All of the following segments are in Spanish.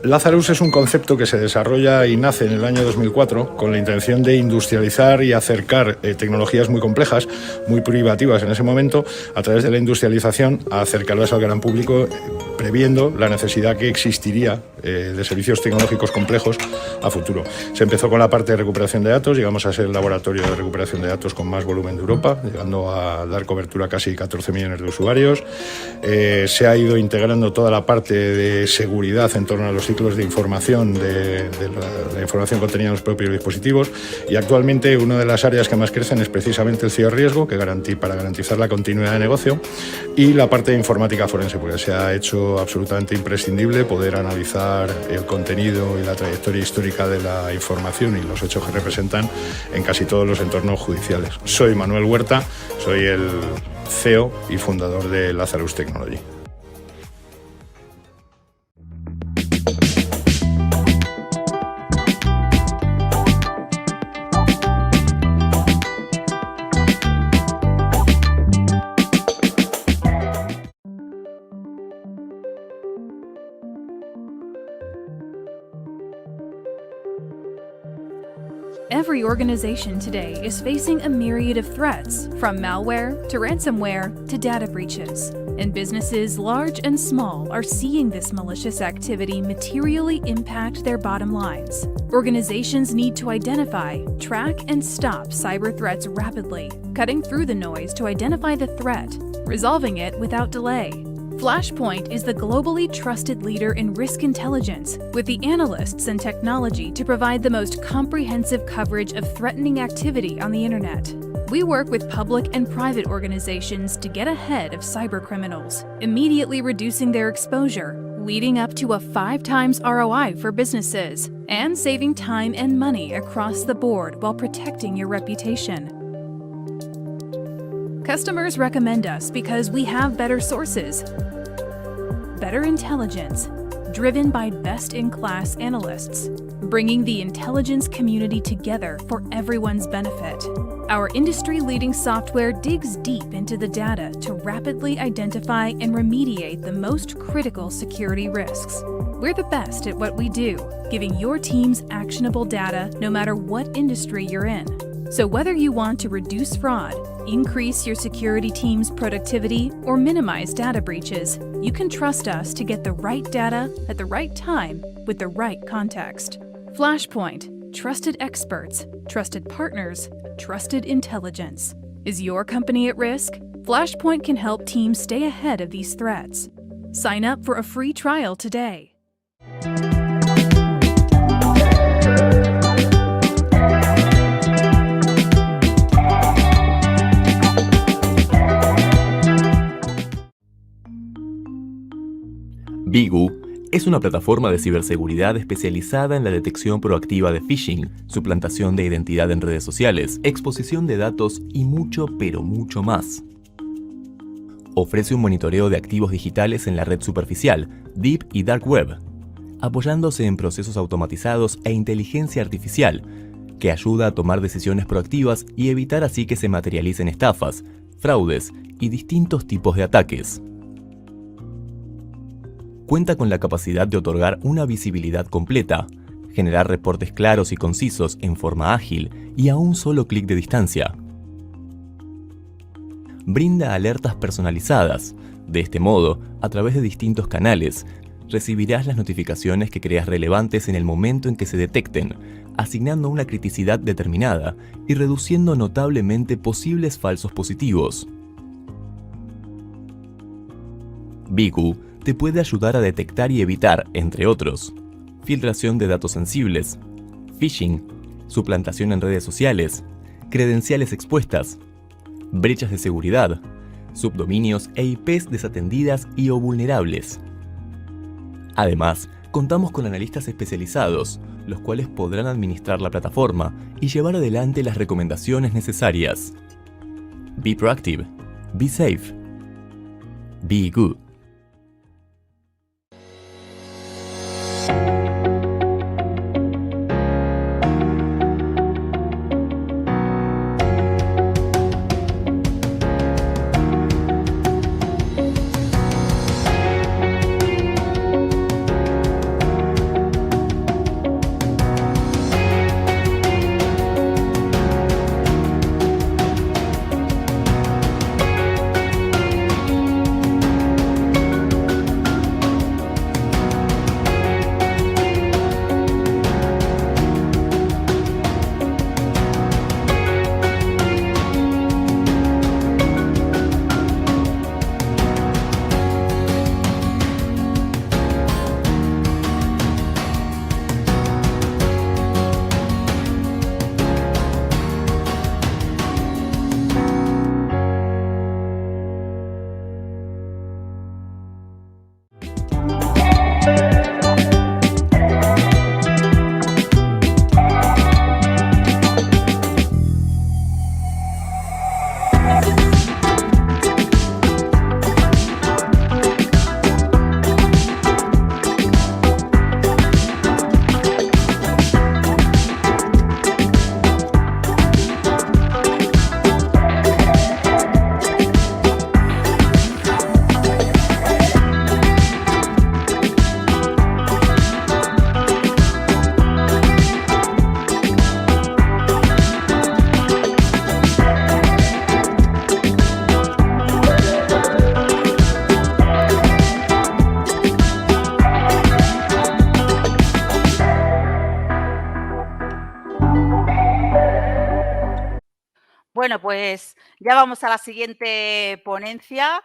Lazarus es un concepto que se desarrolla y nace en el año 2004 con la intención de industrializar y acercar tecnologías muy complejas, muy privativas en ese momento, a través de la industrialización, a acercarlas al gran público, previendo la necesidad que existiría de servicios tecnológicos complejos a futuro. Se empezó con la parte de recuperación de datos, llegamos a ser el laboratorio de recuperación de datos con más volumen de Europa, llegando a dar cobertura a casi 14 millones de usuarios. Se ha ido integrando toda la parte de seguridad en torno a los ciclos de información, de la información contenida en los propios dispositivos, y actualmente una de las áreas que más crecen es precisamente el ciberriesgo, para garantizar la continuidad de negocio, y la parte de informática forense, porque se ha hecho absolutamente imprescindible poder analizar el contenido y la trayectoria histórica de la información y los hechos que representan en casi todos los entornos judiciales. Soy Manuel Huerta, soy el CEO y fundador de Lazarus Technology. Every organization today is facing a myriad of threats, from malware to ransomware to data breaches. And businesses large and small are seeing this malicious activity materially impact their bottom lines. Organizations need to identify, track, and stop cyber threats rapidly, cutting through the noise to identify the threat, resolving it without delay. Flashpoint is the globally trusted leader in risk intelligence, with the analysts and technology to provide the most comprehensive coverage of threatening activity on the internet. We work with public and private organizations to get ahead of cybercriminals, immediately reducing their exposure, leading up to a 5 times ROI for businesses, and saving time and money across the board while protecting your reputation. Customers recommend us because we have better sources, better intelligence, driven by best-in-class analysts, bringing the intelligence community together for everyone's benefit. Our industry-leading software digs deep into the data to rapidly identify and remediate the most critical security risks. We're the best at what we do, giving your teams actionable data no matter what industry you're in. So whether you want to reduce fraud, increase your security team's productivity, or minimize data breaches, you can trust us to get the right data at the right time with the right context. Flashpoint, trusted experts, trusted partners, trusted intelligence. Is your company at risk? Flashpoint can help teams stay ahead of these threats. Sign up for a free trial today. Bigu es una plataforma de ciberseguridad especializada en la detección proactiva de phishing, suplantación de identidad en redes sociales, exposición de datos y mucho, pero mucho más. Ofrece un monitoreo de activos digitales en la red superficial, Deep y Dark Web, apoyándose en procesos automatizados e inteligencia artificial, que ayuda a tomar decisiones proactivas y evitar así que se materialicen estafas, fraudes y distintos tipos de ataques. Cuenta con la capacidad de otorgar una visibilidad completa, generar reportes claros y concisos en forma ágil y a un solo clic de distancia. Brinda alertas personalizadas. De este modo, a través de distintos canales, recibirás las notificaciones que creas relevantes en el momento en que se detecten, asignando una criticidad determinada y reduciendo notablemente posibles falsos positivos. Bigu te puede ayudar a detectar y evitar, entre otros, filtración de datos sensibles, phishing, suplantación en redes sociales, credenciales expuestas, brechas de seguridad, subdominios e IPs desatendidas y o vulnerables. Además, contamos con analistas especializados, los cuales podrán administrar la plataforma y llevar adelante las recomendaciones necesarias. Be proactive, be safe, be good. Bueno, pues ya vamos a la siguiente ponencia.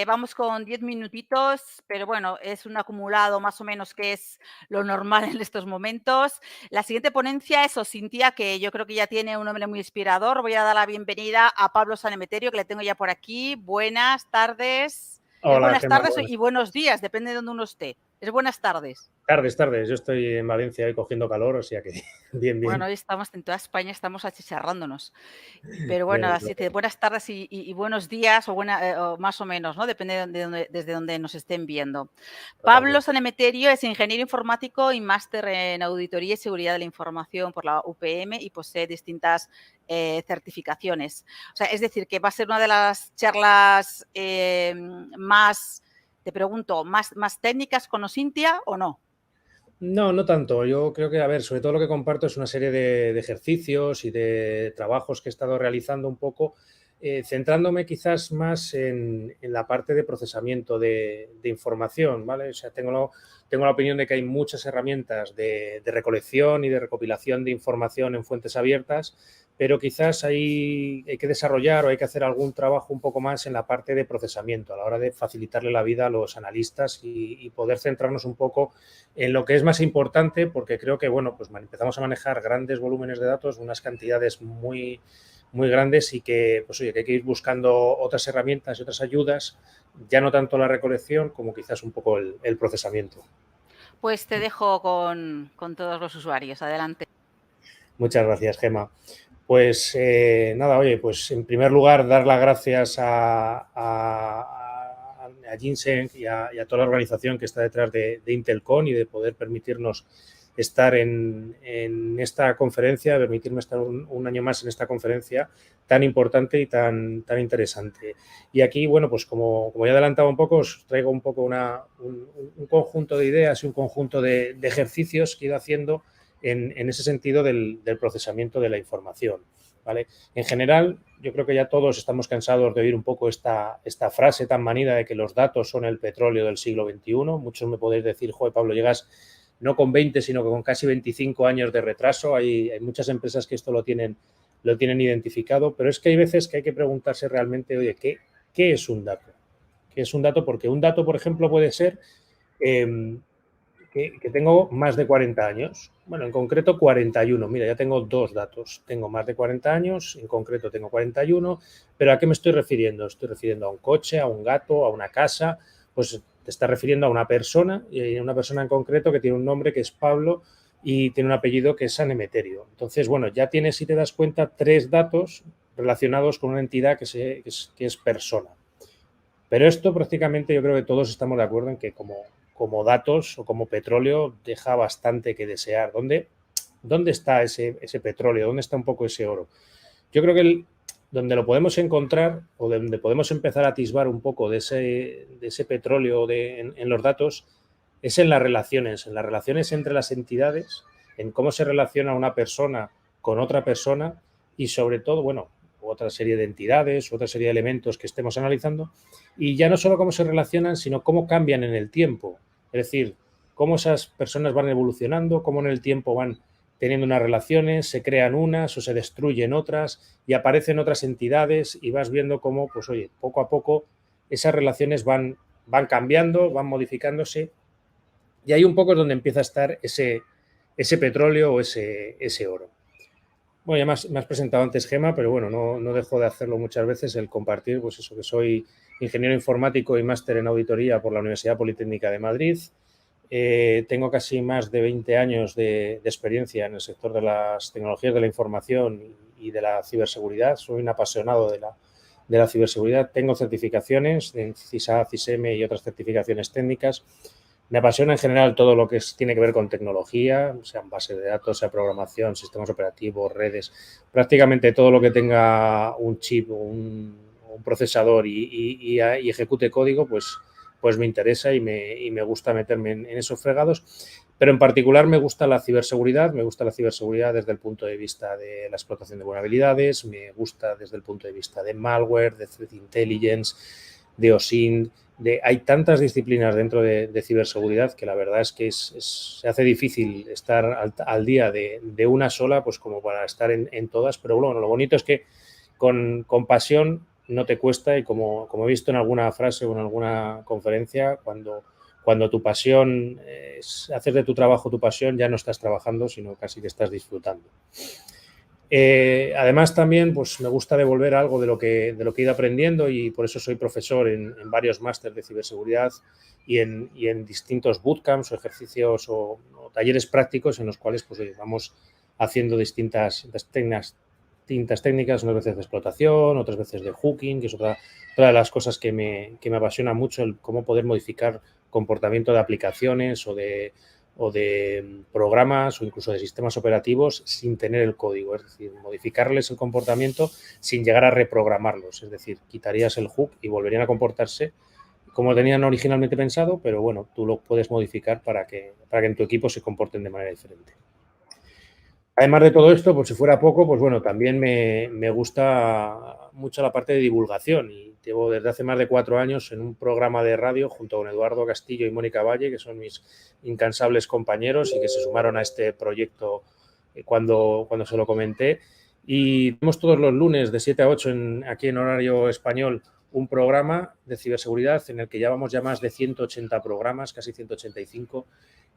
Vamos con 10 minutitos, pero bueno, es un acumulado más o menos que es lo normal en estos momentos. La siguiente ponencia es Osintia, que yo creo que ya tiene un nombre muy inspirador. Voy a dar la bienvenida a Pablo Sanemeterio, que le tengo ya por aquí. Buenas tardes. Hola, Es buenas Gemma, tardes buenas y buenos días, depende de donde uno esté. Es buenas tardes. tardes. Yo estoy en Valencia hoy cogiendo calor, o sea que bien. Bueno, hoy estamos en toda España, estamos achicharrándonos. Pero bueno, así que buenas tardes y buenos días o más o menos, ¿no? Depende desde donde nos estén viendo. Pablo Sanemeterio es ingeniero informático y máster en auditoría y seguridad de la información por la UPM y posee distintas certificaciones. O sea, es decir, que va a ser una de las charlas más, te pregunto, más técnicas con Osintia o no. No tanto. Yo creo que, a ver, sobre todo lo que comparto es una serie de ejercicios y de trabajos que he estado realizando un poco, centrándome quizás más en la parte de procesamiento de información, ¿vale? O sea, tengo la opinión de que hay muchas herramientas de recolección y de recopilación de información en fuentes abiertas, pero quizás hay que desarrollar o hay que hacer algún trabajo un poco más en la parte de procesamiento, a la hora de facilitarle la vida a los analistas y poder centrarnos un poco en lo que es más importante, porque creo que, bueno, pues empezamos a manejar grandes volúmenes de datos, unas cantidades muy grandes y que, pues oye, que hay que ir buscando otras herramientas y otras ayudas, ya no tanto la recolección como quizás un poco el procesamiento. Pues te dejo con todos los usuarios. Adelante. Muchas gracias, Gemma. Pues nada, oye, pues en primer lugar dar las gracias a Ginseng y a toda la organización que está detrás de Intelcon y de poder permitirnos estar en esta conferencia, permitirme estar un año más en esta conferencia tan importante y tan interesante. Y aquí, bueno, pues como ya he adelantado un poco, os traigo un poco un conjunto de ideas y un conjunto de ejercicios que he ido haciendo en ese sentido del procesamiento de la información, ¿vale? En general, yo creo que ya todos estamos cansados de oír un poco esta frase tan manida de que los datos son el petróleo del siglo XXI. Muchos me podéis decir, joder, Pablo, llegas no con 20, sino con casi 25 años de retraso. Hay muchas empresas que esto lo tienen identificado, pero es que hay veces que hay que preguntarse realmente, oye, ¿qué es un dato? ¿Qué es un dato? Porque un dato, por ejemplo, puede ser que tengo más de 40 años. Bueno, en concreto 41. Mira, ya tengo dos datos. Tengo más de 40 años, en concreto tengo 41. ¿Pero a qué me estoy refiriendo? Estoy refiriendo a un coche, a un gato, a una casa. Pues te está refiriendo a una persona, y una persona en concreto que tiene un nombre que es Pablo y tiene un apellido que es Sanemeterio. Entonces, bueno, ya tienes, si te das cuenta, tres datos relacionados con una entidad que es persona. Pero esto prácticamente yo creo que todos estamos de acuerdo en que como datos o como petróleo deja bastante que desear. ¿Dónde está ese petróleo? ¿Dónde está un poco ese oro? Yo creo que donde lo podemos encontrar o donde podemos empezar a atisbar un poco de ese petróleo en los datos es en las relaciones entre las entidades, en cómo se relaciona una persona con otra persona y sobre todo, bueno, otra serie de entidades, otra serie de elementos que estemos analizando, y ya no solo cómo se relacionan, sino cómo cambian en el tiempo. Es decir, cómo esas personas van evolucionando, cómo en el tiempo van teniendo unas relaciones, se crean unas o se destruyen otras y aparecen otras entidades y vas viendo cómo, pues oye, poco a poco esas relaciones van cambiando, van modificándose y ahí un poco es donde empieza a estar ese petróleo o ese oro. Bueno, ya me has presentado antes, Gemma, pero bueno, no dejo de hacerlo muchas veces, el compartir, pues eso, que soy ingeniero informático y máster en auditoría por la Universidad Politécnica de Madrid. Tengo casi más de 20 años de experiencia en el sector de las tecnologías de la información y de la ciberseguridad. Soy un apasionado de la ciberseguridad. Tengo certificaciones en CISA, CISM y otras certificaciones técnicas. Me apasiona en general todo lo que tiene que ver con tecnología, sean bases de datos, sea programación, sistemas operativos, redes, prácticamente todo lo que tenga un chip, un procesador y ejecute código, pues me interesa y me gusta meterme en esos fregados. Pero en particular me gusta la ciberseguridad desde el punto de vista de la explotación de vulnerabilidades, me gusta desde el punto de vista de malware, de threat intelligence, de OSINT. Hay tantas disciplinas dentro de ciberseguridad que la verdad es que se hace difícil estar al día de una sola, pues como para estar en todas. Pero bueno, lo bonito es que con pasión no te cuesta, y como he visto en alguna frase o en alguna conferencia, cuando tu pasión es hacer de tu trabajo tu pasión, ya no estás trabajando, sino casi que estás disfrutando. Además, también pues, me gusta devolver algo de lo que he ido aprendiendo, y por eso soy profesor en varios másteres de ciberseguridad y en distintos bootcamps o ejercicios o talleres prácticos en los cuales pues, vamos haciendo distintas técnicas, unas veces de explotación, otras veces de hooking, que es otra de las cosas que me apasiona mucho, el cómo poder modificar comportamiento de aplicaciones o de programas o incluso de sistemas operativos sin tener el código, es decir, modificarles el comportamiento sin llegar a reprogramarlos, es decir, quitarías el hook y volverían a comportarse como tenían originalmente pensado, pero bueno, tú lo puedes modificar para que en tu equipo se comporten de manera diferente. Además de todo esto, pues si fuera poco, pues bueno, también me gusta mucho la parte de divulgación, y llevo desde hace más de 4 años en un programa de radio junto con Eduardo Castillo y Mónica Valle, que son mis incansables compañeros y que se sumaron a este proyecto cuando se lo comenté. Y tenemos todos los lunes de 7 a 8 aquí en horario español un programa de ciberseguridad en el que llevamos ya más de 180 programas, casi 185,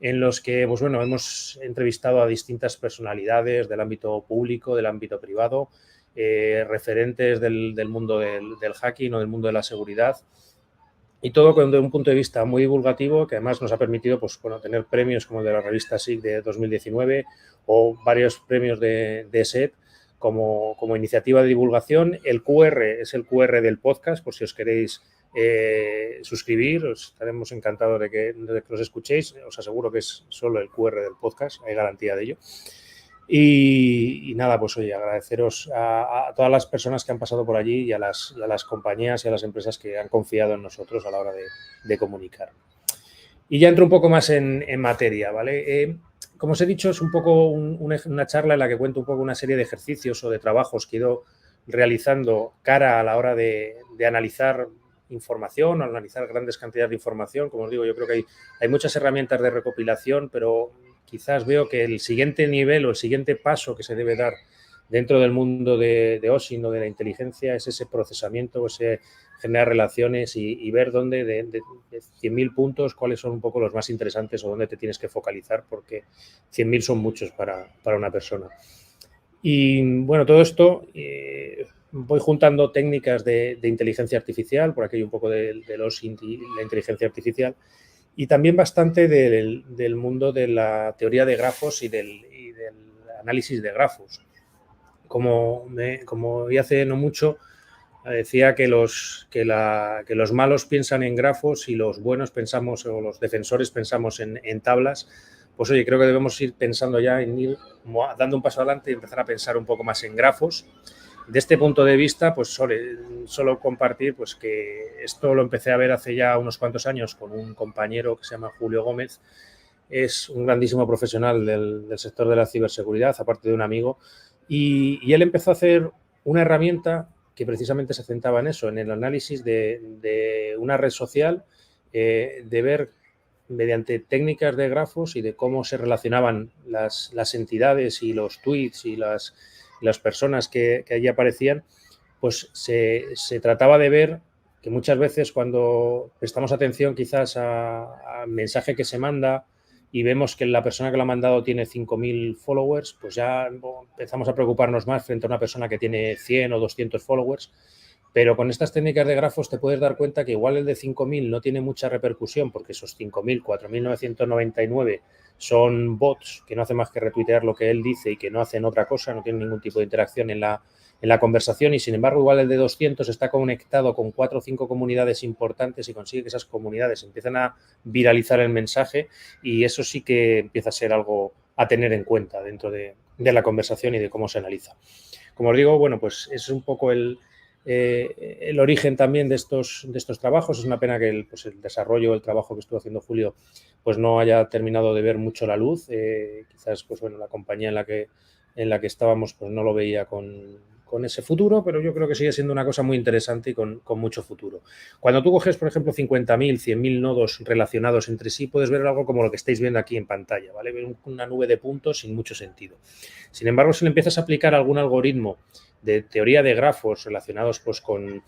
en los que pues bueno, hemos entrevistado a distintas personalidades del ámbito público, del ámbito privado, referentes del mundo del hacking o del mundo de la seguridad, y todo desde un punto de vista muy divulgativo, que además nos ha permitido pues, bueno, tener premios como el de la revista SIG de 2019 o varios premios de SET como iniciativa de divulgación. El QR es el QR del podcast, por si os queréis suscribir, os estaremos encantados de que los escuchéis. Os aseguro que es solo el QR del podcast, hay garantía de ello. Y nada, pues oye, agradeceros a todas las personas que han pasado por allí y a las compañías y a las empresas que han confiado en nosotros a la hora de comunicar. Y ya entro un poco más en materia, ¿vale? Como os he dicho, es un poco una charla en la que cuento un poco una serie de ejercicios o de trabajos que he ido realizando cara a la hora de analizar información o analizar grandes cantidades de información. Como os digo, yo creo que hay muchas herramientas de recopilación, pero quizás veo que el siguiente nivel o el siguiente paso que se debe dar dentro del mundo de OSINT o de la inteligencia es ese procesamiento, ese generar relaciones y ver dónde de 100.000 puntos, cuáles son un poco los más interesantes o dónde te tienes que focalizar, porque 100.000 son muchos para una persona. Y bueno, todo esto voy juntando técnicas de inteligencia artificial, por aquí hay un poco del OSINT y la inteligencia artificial, y también bastante del mundo de la teoría de grafos y del análisis de grafos. Como vi hace no mucho, decía que los malos piensan en grafos y los buenos pensamos, o los defensores pensamos en tablas. Pues oye, creo que debemos ir pensando ya en ir dando un paso adelante y empezar a pensar un poco más en grafos. De este punto de vista, pues solo compartir pues que esto lo empecé a ver hace ya unos cuantos años con un compañero que se llama Julio Gómez. Es un grandísimo profesional del sector de la ciberseguridad, aparte de un amigo, y él empezó a hacer una herramienta que precisamente se centraba en eso, en el análisis de una red social, de ver mediante técnicas de grafos y de cómo se relacionaban las entidades y los tweets y las personas que allí aparecían, pues se trataba de ver que muchas veces cuando prestamos atención quizás a mensaje que se manda y vemos que la persona que lo ha mandado tiene 5.000 followers, pues ya empezamos a preocuparnos más frente a una persona que tiene 100 o 200 followers. Pero con estas técnicas de grafos te puedes dar cuenta que igual el de 5.000 no tiene mucha repercusión porque esos 5.000, 4.999 son bots que no hacen más que retuitear lo que él dice y que no hacen otra cosa, no tienen ningún tipo de interacción en la conversación, y sin embargo igual el de 200 está conectado con 4 o 5 comunidades importantes y consigue que esas comunidades empiecen a viralizar el mensaje, y eso sí que empieza a ser algo a tener en cuenta dentro de la conversación y de cómo se analiza. Como os digo, bueno, pues es un poco el origen también de estos trabajos. Es una pena que el desarrollo, el trabajo que estuvo haciendo Julio, pues no haya terminado de ver mucho la luz. Quizás, pues bueno, la compañía en la que estábamos, pues no lo veía con con ese futuro, pero yo creo que sigue siendo una cosa muy interesante y con mucho futuro. Cuando tú coges, por ejemplo, 50.000, 100.000 nodos relacionados entre sí, puedes ver algo como lo que estáis viendo aquí en pantalla, ¿vale? Ver una nube de puntos sin mucho sentido. Sin embargo, si le empiezas a aplicar algún algoritmo de teoría de grafos relacionados pues, con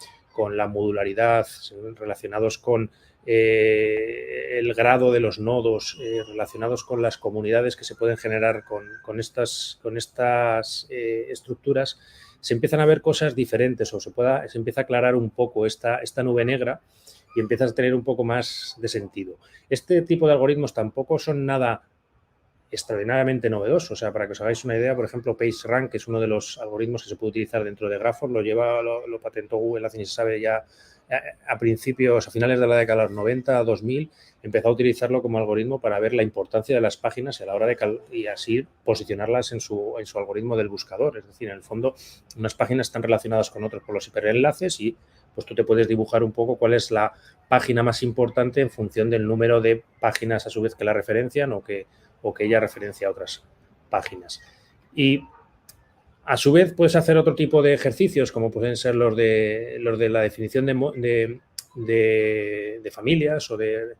la modularidad, relacionados con el grado de los nodos, relacionados con las comunidades que se pueden generar con estas estructuras, se empiezan a ver cosas diferentes o se empieza a aclarar un poco esta nube negra y empiezas a tener un poco más de sentido. Este tipo de algoritmos tampoco son nada extraordinariamente novedoso. O sea, para que os hagáis una idea, por ejemplo, PageRank, que es uno de los algoritmos que se puede utilizar dentro de grafos, lo patentó Google, hace ni se sabe ya a finales de la década de los 90, 2000, empezó a utilizarlo como algoritmo para ver la importancia de las páginas a la hora y así posicionarlas en su algoritmo del buscador. Es decir, en el fondo, unas páginas están relacionadas con otras por los hiperenlaces y pues tú te puedes dibujar un poco cuál es la página más importante en función del número de páginas a su vez que la referencian o que ella referencia a otras páginas. Y a su vez puedes hacer otro tipo de ejercicios, como pueden ser los de la definición de familias o de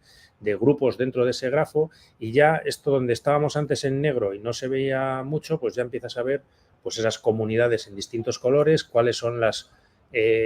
grupos dentro de ese grafo, y ya esto donde estábamos antes en negro y no se veía mucho, pues ya empiezas a ver pues esas comunidades en distintos colores, cuáles son las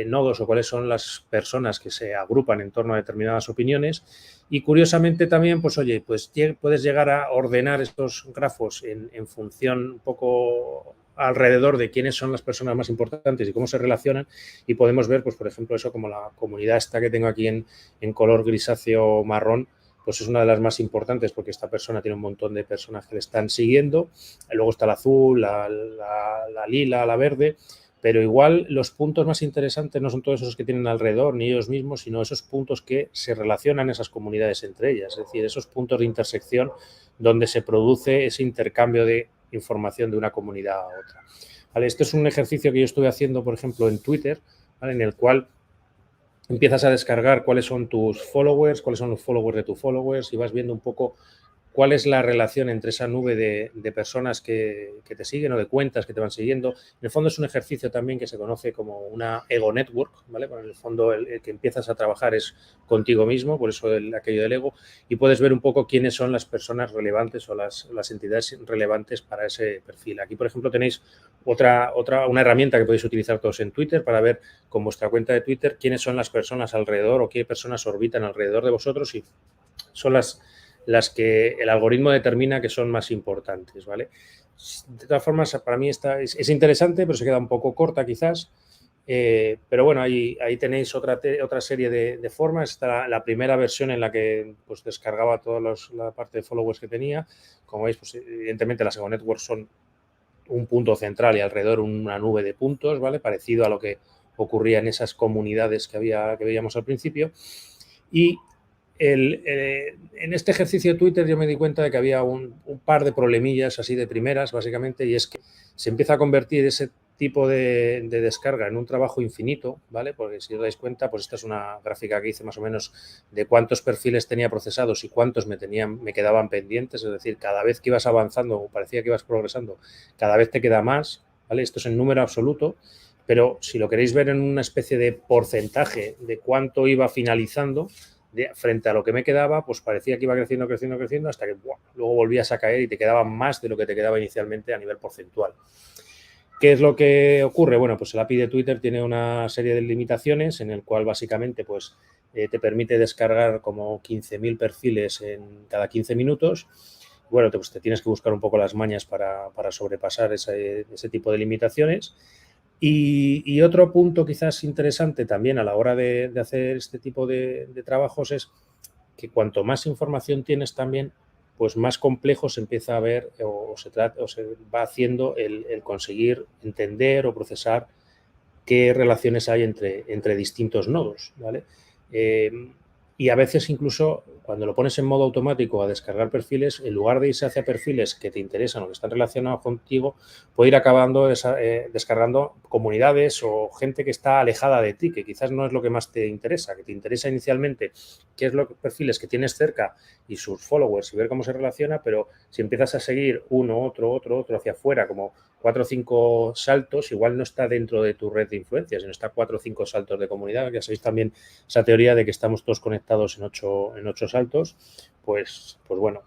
nodos o cuáles son las personas que se agrupan en torno a determinadas opiniones. Y curiosamente también, pues oye, pues puedes llegar a ordenar estos grafos en función un poco alrededor de quiénes son las personas más importantes y cómo se relacionan, y podemos ver, pues por ejemplo, eso como la comunidad esta que tengo aquí en color grisáceo marrón, pues es una de las más importantes porque esta persona tiene un montón de personas que le están siguiendo. Luego está la azul, la lila, la verde. Pero igual los puntos más interesantes no son todos esos que tienen alrededor ni ellos mismos, sino esos puntos que se relacionan esas comunidades entre ellas, es decir, esos puntos de intersección donde se produce ese intercambio de información de una comunidad a otra. ¿Vale? Este es un ejercicio que yo estuve haciendo, por ejemplo, en Twitter, ¿vale? En el cual empiezas a descargar cuáles son tus followers, cuáles son los followers de tus followers y vas viendo un poco cuál es la relación entre esa nube de personas que te siguen o de cuentas que te van siguiendo. En el fondo es un ejercicio también que se conoce como una ego network, ¿vale? Bueno, en el fondo el que empiezas a trabajar es contigo mismo, por eso aquello del ego, y puedes ver un poco quiénes son las personas relevantes o las entidades relevantes para ese perfil. Aquí, por ejemplo, tenéis una herramienta que podéis utilizar todos en Twitter para ver con vuestra cuenta de Twitter quiénes son las personas alrededor o qué personas orbitan alrededor de vosotros y son las que el algoritmo determina que son más importantes, ¿vale? De todas formas, para mí es interesante, pero se queda un poco corta quizás. Pero bueno, ahí tenéis otra serie de formas. Está la primera versión en la que pues, descargaba toda la parte de followers que tenía. Como veis, pues, evidentemente las Ego Networks son un punto central y alrededor una nube de puntos, ¿vale? Parecido a lo que ocurría en esas comunidades que veíamos al principio. Y en este ejercicio de Twitter yo me di cuenta de que había un par de problemillas así de primeras, básicamente, y es que se empieza a convertir ese tipo de descarga en un trabajo infinito, ¿vale? Porque si os dais cuenta, pues esta es una gráfica que hice más o menos de cuántos perfiles tenía procesados y cuántos me quedaban pendientes, es decir, cada vez que ibas avanzando o parecía que ibas progresando, cada vez te queda más, ¿vale? Esto es en número absoluto, pero si lo queréis ver en una especie de porcentaje de cuánto iba finalizando, frente a lo que me quedaba, pues parecía que iba creciendo hasta que luego volvías a caer y te quedaba más de lo que te quedaba inicialmente a nivel porcentual. ¿Qué es lo que ocurre? Bueno, pues el API de Twitter tiene una serie de limitaciones en el cual básicamente pues, te permite descargar como 15.000 perfiles en cada 15 minutos. Bueno, pues te tienes que buscar un poco las mañas para sobrepasar ese tipo de limitaciones. Y otro punto quizás interesante también a la hora de hacer este tipo de trabajos es que cuanto más información tienes también, pues más complejo se empieza a ver o se va haciendo el conseguir entender o procesar qué relaciones hay entre distintos nodos, ¿vale? Y a veces incluso cuando lo pones en modo automático a descargar perfiles, en lugar de irse hacia perfiles que te interesan o que están relacionados contigo, puede ir acabando descargando comunidades o gente que está alejada de ti, que quizás no es lo que más te interesa, que te interesa inicialmente qué es los perfiles que tienes cerca y sus followers y ver cómo se relaciona, pero si empiezas a seguir uno, otro hacia afuera, como 4 o 5 saltos, igual no está dentro de tu red de influencia, sino está 4 o 5 saltos de comunidad. Ya sabéis también esa teoría de que estamos todos conectados en 8 saltos. Pues bueno,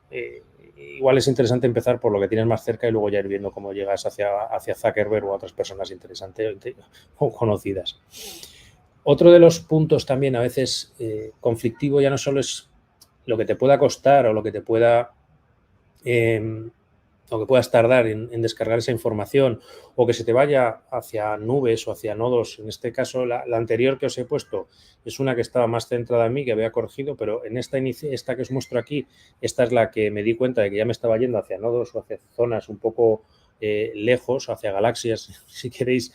igual es interesante empezar por lo que tienes más cerca y luego ya ir viendo cómo llegas hacia Zuckerberg o a otras personas interesantes o conocidas. Otro de los puntos también a veces conflictivo ya no solo es lo que te pueda costar o lo que te pueda o que puedas tardar en descargar esa información o que se te vaya hacia nubes o hacia nodos. En este caso, la anterior que os he puesto es una que estaba más centrada en mí, que había corregido, pero en esta que os muestro aquí, esta es la que me di cuenta de que ya me estaba yendo hacia nodos o hacia zonas un poco lejos, hacia galaxias, si queréis,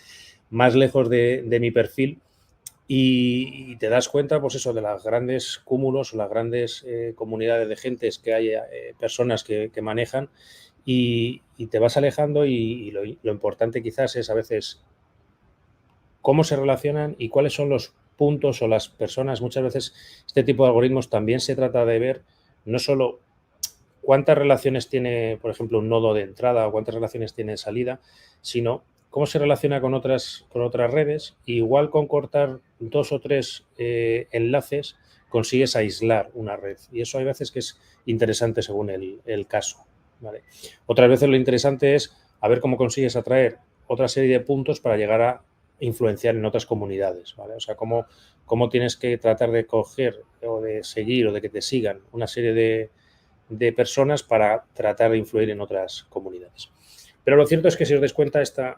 más lejos de mi perfil. Y te das cuenta, pues eso, de los grandes cúmulos o las grandes comunidades de gentes que hay, personas que manejan, y te vas alejando y lo importante quizás es a veces cómo se relacionan y cuáles son los puntos o las personas. Muchas veces este tipo de algoritmos también se trata de ver no solo cuántas relaciones tiene, por ejemplo, un nodo de entrada o cuántas relaciones tiene de salida, sino cómo se relaciona con otras redes. Igual con cortar 2 o 3 enlaces consigues aislar una red. Y eso hay veces que es interesante según el caso. ¿Vale? Otras veces lo interesante es a ver cómo consigues atraer otra serie de puntos para llegar a influenciar en otras comunidades. ¿Vale? O sea, cómo tienes que tratar de coger o de seguir o de que te sigan una serie de personas para tratar de influir en otras comunidades. Pero lo cierto es que si os dais cuenta, este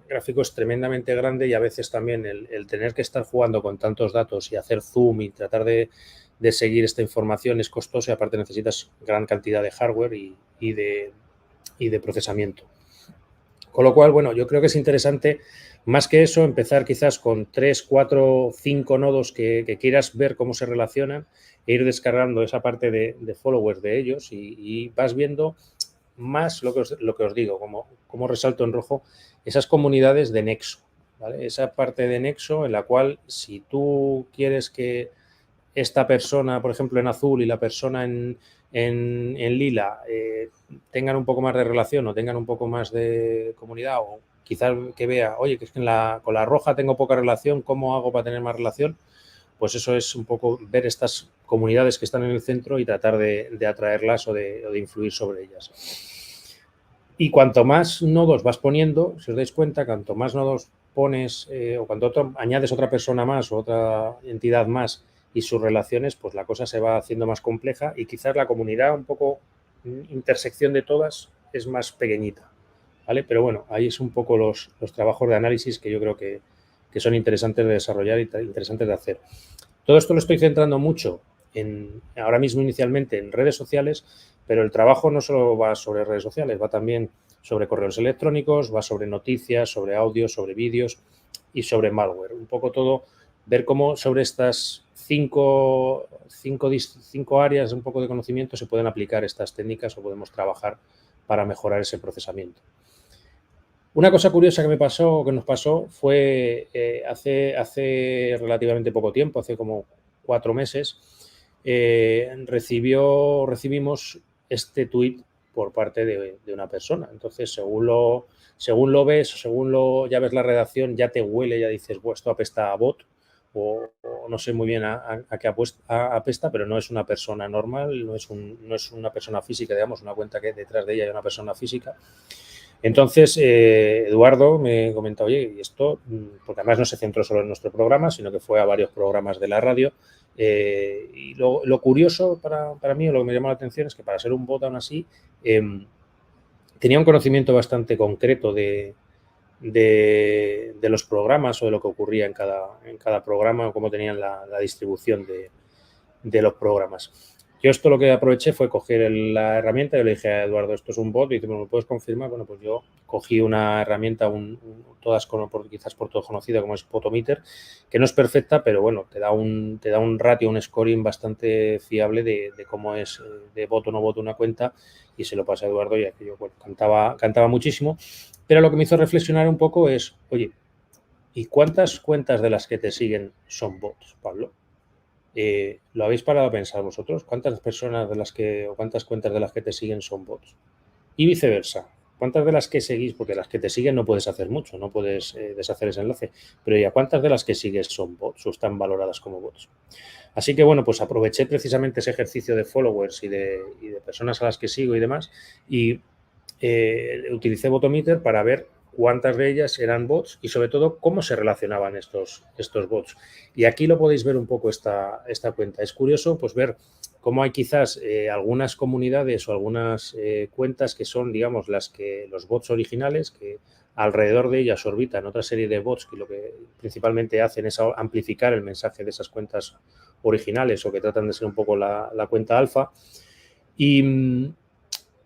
gráfico es tremendamente grande y a veces también el tener que estar jugando con tantos datos y hacer zoom y tratar de seguir esta información es costoso y aparte necesitas gran cantidad de hardware y de procesamiento. Con lo cual, bueno, yo creo que es interesante, más que eso, empezar quizás con 3, 4, 5 nodos que quieras ver cómo se relacionan e ir descargando esa parte de followers de ellos y vas viendo más lo que os digo, como resalto en rojo, esas comunidades de nexo, ¿vale? Esa parte de nexo en la cual si tú quieres que esta persona, por ejemplo, en azul y la persona en lila tengan un poco más de relación o tengan un poco más de comunidad o quizás que vea, oye, que es que con la roja tengo poca relación, ¿cómo hago para tener más relación? Pues eso es un poco ver estas comunidades que están en el centro y tratar de atraerlas o de influir sobre ellas. Y cuanto más nodos vas poniendo, si os dais cuenta, cuanto más nodos pones o cuando añades otra persona más o otra entidad más y sus relaciones, pues la cosa se va haciendo más compleja y quizás la comunidad un poco intersección de todas es más pequeñita, ¿vale? Pero bueno, ahí es un poco los trabajos de análisis que yo creo que son interesantes de desarrollar y interesantes de hacer. Todo esto lo estoy centrando mucho ahora mismo inicialmente en redes sociales, pero el trabajo no solo va sobre redes sociales, va también sobre correos electrónicos, va sobre noticias, sobre audios, sobre vídeos y sobre malware. Un poco todo, ver cómo sobre estas cinco áreas, un poco de conocimiento, se pueden aplicar estas técnicas o podemos trabajar para mejorar ese procesamiento. Una cosa curiosa que nos pasó fue hace relativamente poco tiempo, hace como 4 meses, recibimos este tuit por parte de una persona. Entonces, según lo ves, ya ves la redacción, ya te huele, ya dices, bueno, esto apesta a bot o no sé muy bien a qué apesta, pero no es una persona normal, no es una persona física, digamos, una cuenta que detrás de ella hay una persona física. Entonces, Eduardo me comentó, oye, y esto, porque además no se centró solo en nuestro programa, sino que fue a varios programas de la radio. Y lo curioso para mí, o lo que me llamó la atención, es que para ser un bot aún así, tenía un conocimiento bastante concreto de los programas o de lo que ocurría en cada programa o cómo tenían la distribución de los programas. Yo esto lo que aproveché fue coger la herramienta y le dije a Eduardo, esto es un bot, y dice, ¿me lo puedes confirmar? Bueno, pues yo cogí una herramienta, quizás por todo conocida como es Potometer, que no es perfecta, pero bueno, te da un ratio, un scoring bastante fiable de cómo es de bot o no bot una cuenta, y se lo pasé a Eduardo y aquello, bueno, cantaba muchísimo. Pero lo que me hizo reflexionar un poco es, oye, ¿y cuántas cuentas de las que te siguen son bots, Pablo? ¿Lo habéis parado a pensar vosotros? ¿Cuántas personas cuántas cuentas de las que te siguen son bots? Y viceversa. ¿cuántas de las que seguís? Porque las que te siguen no puedes hacer mucho, no puedes deshacer ese enlace, pero ¿ya cuántas de las que sigues son bots o están valoradas como bots? Así que, bueno, pues aproveché precisamente ese ejercicio de followers y de personas a las que sigo y demás y utilicé Botometer para ver cuántas de ellas eran bots y sobre todo cómo se relacionaban estos bots. Y aquí lo podéis ver un poco esta cuenta. Es curioso pues ver cómo hay quizás algunas comunidades o algunas cuentas que son, digamos, los bots originales, que alrededor de ellas orbitan otra serie de bots que lo que principalmente hacen es amplificar el mensaje de esas cuentas originales o que tratan de ser un poco la cuenta alfa.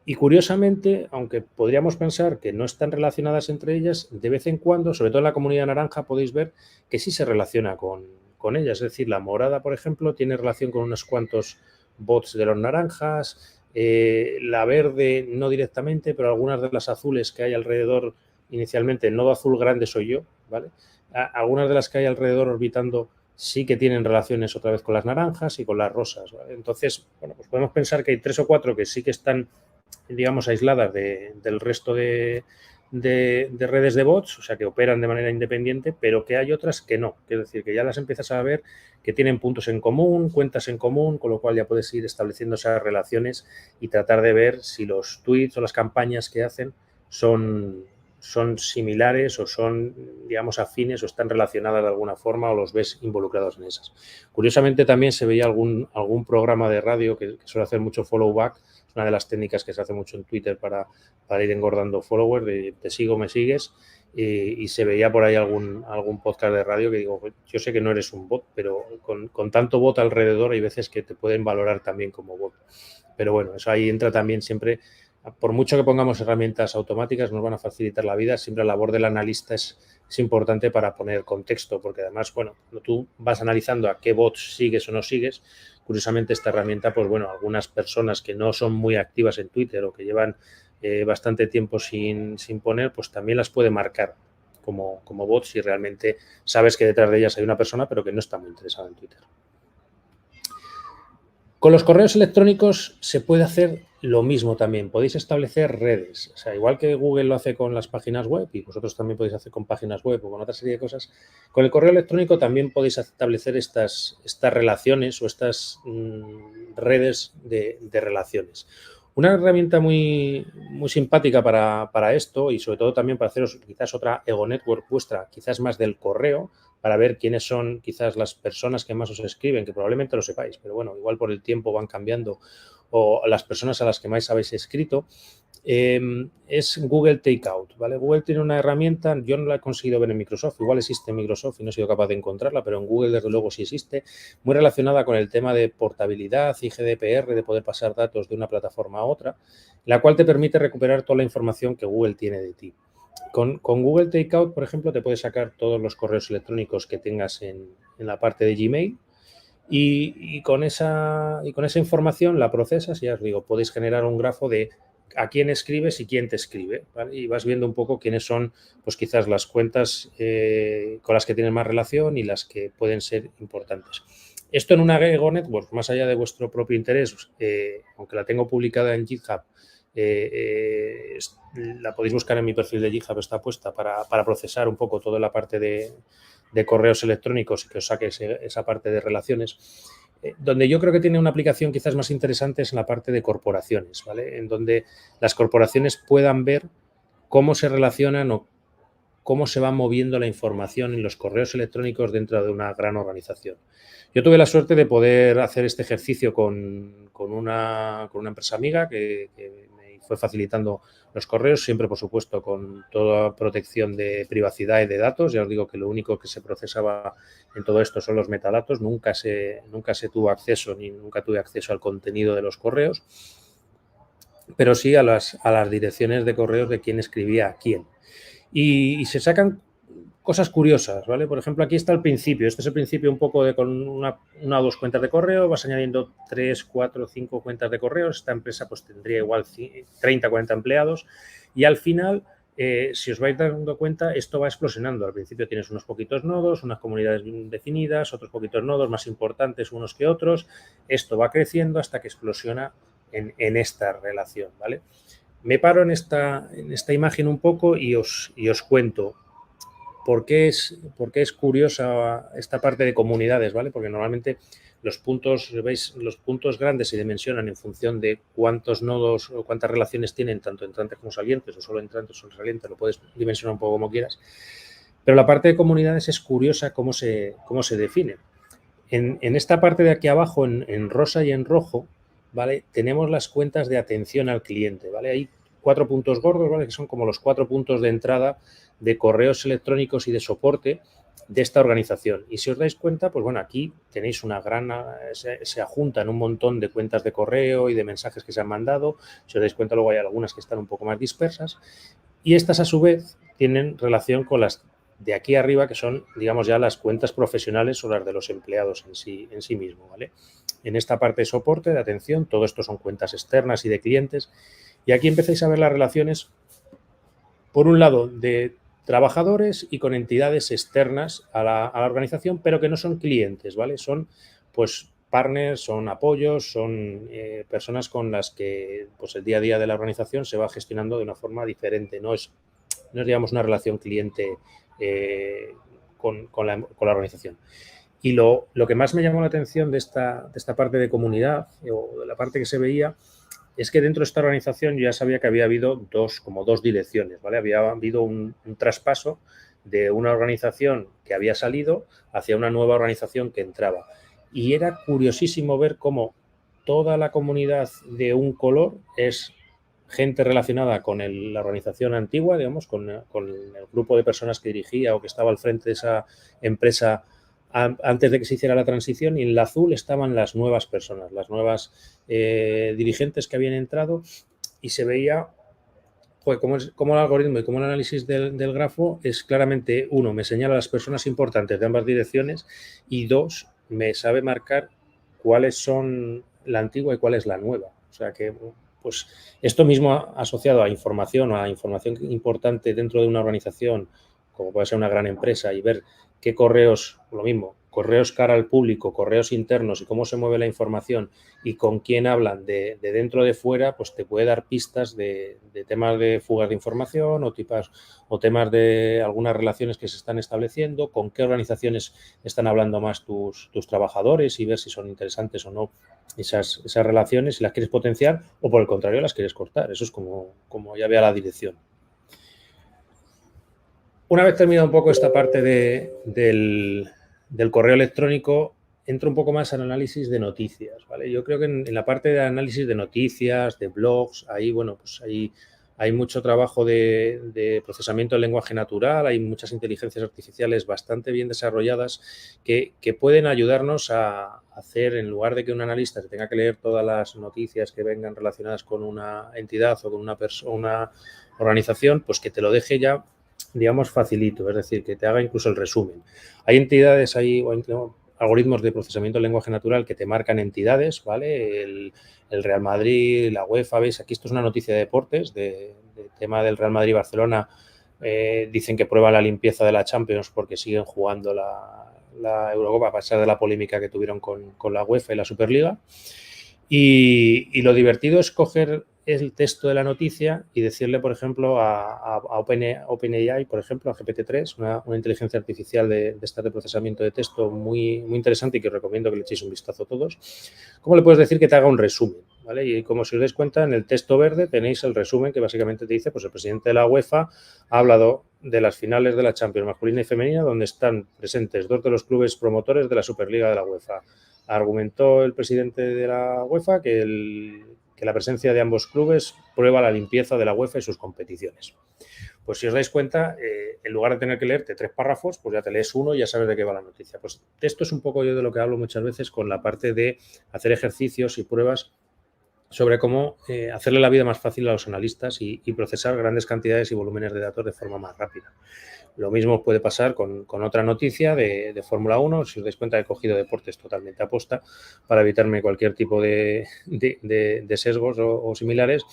Y curiosamente, aunque podríamos pensar que no están relacionadas entre ellas, de vez en cuando, sobre todo en la comunidad naranja, podéis ver que sí se relaciona con ellas. Es decir, la morada, por ejemplo, tiene relación con unos cuantos bots de los naranjas, la verde no directamente, pero algunas de las azules que hay alrededor, inicialmente el nodo azul grande soy yo, ¿vale? Algunas de las que hay alrededor orbitando sí que tienen relaciones otra vez con las naranjas y con las rosas, ¿vale? Entonces, bueno, pues podemos pensar que hay 3 o 4 que sí que están, digamos, aisladas del resto de redes de bots, o sea, que operan de manera independiente, pero que hay otras que no. Es decir, que ya las empiezas a ver que tienen puntos en común, cuentas en común, con lo cual ya puedes ir estableciendo esas relaciones y tratar de ver si los tweets o las campañas que hacen son similares o son, digamos, afines o están relacionadas de alguna forma o los ves involucrados en esas. Curiosamente también se veía algún programa de radio que suele hacer mucho follow back. Es una de las técnicas que se hace mucho en Twitter para ir engordando followers, de te sigo, me sigues, y se veía por ahí algún podcast de radio que digo, yo sé que no eres un bot, pero con tanto bot alrededor hay veces que te pueden valorar también como bot. Pero bueno, eso ahí entra también siempre. Por mucho que pongamos herramientas automáticas, nos van a facilitar la vida. Siempre la labor del analista es importante para poner contexto, porque además, bueno, cuando tú vas analizando a qué bots sigues o no sigues, curiosamente esta herramienta, pues bueno, algunas personas que no son muy activas en Twitter o que llevan bastante tiempo sin poner, pues también las puede marcar como bots si realmente sabes que detrás de ellas hay una persona, pero que no está muy interesada en Twitter. Con los correos electrónicos se puede hacer lo mismo también. Podéis establecer redes. O sea, igual que Google lo hace con las páginas web y vosotros también podéis hacer con páginas web o con otra serie de cosas, con el correo electrónico también podéis establecer estas relaciones o estas redes de relaciones. Una herramienta muy, muy simpática para esto y sobre todo también para haceros quizás otra ego network vuestra, quizás más del correo, para ver quiénes son quizás las personas que más os escriben, que probablemente lo sepáis, pero bueno, igual por el tiempo van cambiando, o las personas a las que más habéis escrito, es Google Takeout, ¿vale? Google tiene una herramienta, yo no la he conseguido ver en Microsoft, igual existe en Microsoft y no he sido capaz de encontrarla, pero en Google desde luego sí existe, muy relacionada con el tema de portabilidad y GDPR, de poder pasar datos de una plataforma a otra, la cual te permite recuperar toda la información que Google tiene de ti. Con Google Takeout, por ejemplo, te puedes sacar todos los correos electrónicos que tengas en la parte de Gmail y con esa información la procesas y ya os digo, podéis generar un grafo de a quién escribes y quién te escribe, ¿vale? Y vas viendo un poco quiénes son, pues quizás las cuentas con las que tienes más relación y las que pueden ser importantes. Esto en una ego network, más allá de vuestro propio interés, aunque la tengo publicada en GitHub, la podéis buscar en mi perfil de GitHub, está puesta para procesar un poco toda la parte de correos electrónicos y que os saque esa parte de relaciones. Donde yo creo que tiene una aplicación quizás más interesante es en la parte de corporaciones, ¿vale? En donde las corporaciones puedan ver cómo se relacionan o cómo se va moviendo la información en los correos electrónicos dentro de una gran organización. Yo tuve la suerte de poder hacer este ejercicio con una empresa amiga que me fue facilitando los correos, siempre, por supuesto, con toda protección de privacidad y de datos. Ya os digo que lo único que se procesaba en todo esto son los metadatos. Nunca se tuvo acceso ni nunca tuve acceso al contenido de los correos, pero sí a las direcciones de correos de quién escribía a quién. Y se sacan cosas curiosas, ¿vale? Por ejemplo, aquí está el principio. Este es el principio un poco de con una o dos cuentas de correo. Vas añadiendo 3, 4, 5 cuentas de correo. Esta empresa pues tendría igual 30, 40 empleados. Y al final, si os vais dando cuenta, esto va explosionando. Al principio tienes unos poquitos nodos, unas comunidades bien definidas, otros poquitos nodos más importantes unos que otros. Esto va creciendo hasta que explosiona en esta relación, ¿vale? Me paro en esta imagen un poco y os cuento por qué es curiosa esta parte de comunidades, ¿vale? Porque normalmente los puntos, ¿veis? Los puntos grandes se dimensionan en función de cuántos nodos o cuántas relaciones tienen, tanto entrantes como salientes, o solo entrantes o salientes, lo puedes dimensionar un poco como quieras. Pero la parte de comunidades es curiosa cómo se define. En esta parte de aquí abajo, en rosa y en rojo, ¿vale? Tenemos las cuentas de atención al cliente, ¿vale? Hay 4 puntos gordos, ¿vale? Que son como los 4 puntos de entrada de correos electrónicos y de soporte de esta organización. Y si os dais cuenta, pues bueno, aquí tenéis una gran... Se ajuntan un montón de cuentas de correo y de mensajes que se han mandado. Si os dais cuenta, luego hay algunas que están un poco más dispersas. Y estas, a su vez, tienen relación con las de aquí arriba, que son, digamos, ya las cuentas profesionales o las de los empleados en sí mismo, ¿vale? En esta parte de soporte, de atención, todo esto son cuentas externas y de clientes. Y aquí empezáis a ver las relaciones, por un lado, de trabajadores y con entidades externas a la organización, pero que no son clientes, ¿vale? Son, pues, partners, son apoyos, son personas con las que, pues, el día a día de la organización se va gestionando de una forma diferente. No es digamos, una relación cliente con la organización. Y lo que más me llamó la atención de esta parte de comunidad, o de la parte que se veía, es que dentro de esta organización yo ya sabía que había habido dos direcciones, ¿vale? Había habido un traspaso de una organización que había salido hacia una nueva organización que entraba. Y era curiosísimo ver cómo toda la comunidad de un color es gente relacionada con la organización antigua, digamos, con el grupo de personas que dirigía o que estaba al frente de esa empresa antes de que se hiciera la transición, y en el azul estaban las nuevas personas, las nuevas dirigentes que habían entrado, y se veía cómo el algoritmo y cómo el análisis del grafo es claramente, uno, me señala las personas importantes de ambas direcciones, y dos, me sabe marcar cuáles son la antigua y cuál es la nueva. O sea que, pues, esto mismo asociado a información importante dentro de una organización, como puede ser una gran empresa, y ver qué correos, lo mismo, correos cara al público, correos internos y cómo se mueve la información y con quién hablan de dentro o de fuera, pues te puede dar pistas de temas de fugas de información o temas de algunas relaciones que se están estableciendo, con qué organizaciones están hablando más tus trabajadores y ver si son interesantes o no esas relaciones, si las quieres potenciar o por el contrario las quieres cortar. Eso es como ya vea la dirección. Una vez terminado un poco esta parte del correo electrónico, entro un poco más al análisis de noticias, ¿vale? Yo creo que en la parte de análisis de noticias, de blogs, ahí, bueno, pues hay mucho trabajo de procesamiento del lenguaje natural, hay muchas inteligencias artificiales bastante bien desarrolladas que pueden ayudarnos a hacer, en lugar de que un analista se tenga que leer todas las noticias que vengan relacionadas con una entidad o con una organización, pues que te lo deje ya, digamos, facilito, es decir, que te haga incluso el resumen. Hay entidades, hay algoritmos de procesamiento del lenguaje natural que te marcan entidades, ¿vale? El Real Madrid, la UEFA, ¿veis? Aquí esto es una noticia de deportes, de tema del Real Madrid-Barcelona. Dicen que prueba la limpieza de la Champions porque siguen jugando la Eurocopa, a pesar de la polémica que tuvieron con la UEFA y la Superliga. Y lo divertido es coger el texto de la noticia y decirle, por ejemplo, a OpenAI, por ejemplo, a GPT-3, una inteligencia artificial de procesamiento de texto muy, muy interesante y que os recomiendo que le echéis un vistazo a todos. ¿Cómo le puedes decir que te haga un resumen? ¿Vale? Y como si os dais cuenta, en el texto verde tenéis el resumen que básicamente te dice, pues el presidente de la UEFA ha hablado de las finales de la Champions masculina y femenina, donde están presentes 2 de los clubes promotores de la Superliga de la UEFA. Argumentó el presidente de la UEFA que la presencia de ambos clubes prueba la limpieza de la UEFA y sus competiciones. Pues si os dais cuenta, en lugar de tener que leerte 3 párrafos, pues ya te lees uno y ya sabes de qué va la noticia. Pues esto es un poco yo de lo que hablo muchas veces con la parte de hacer ejercicios y pruebas sobre cómo hacerle la vida más fácil a los analistas y procesar grandes cantidades y volúmenes de datos de forma más rápida. Lo mismo puede pasar con otra noticia de Fórmula 1. Si os dais cuenta, he cogido deportes totalmente aposta para evitarme cualquier tipo de sesgos o similares,